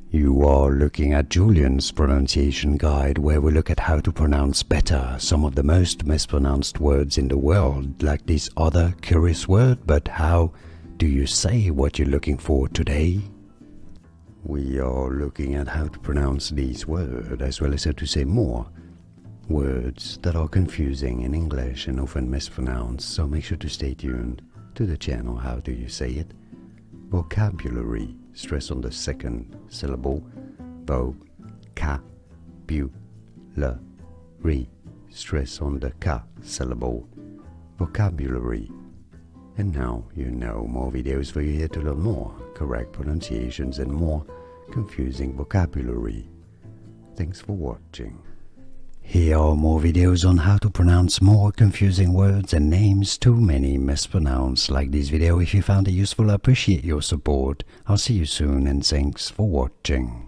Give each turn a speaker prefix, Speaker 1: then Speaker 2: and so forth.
Speaker 1: You are looking at Julian's pronunciation guide, where we look at how to pronounce better some of the most mispronounced words in the world, like this other curious word. But how do you say what you're looking for today? We are looking at how to pronounce these words, as well as how to say more words that are confusing in English and often mispronounced, so make sure to stay tuned to the channel. How do you say it? Vocabulary, stress on the second syllable. Vocabulary, stress on the ka syllable. Vocabulary. And now you know more videos for you here to learn more correct pronunciations and more confusing vocabulary. Thanks for watching. Here are more videos on how to pronounce more confusing words and names too many mispronounced. Like this video if you found it useful. I appreciate your support. I'll see you soon and thanks for watching.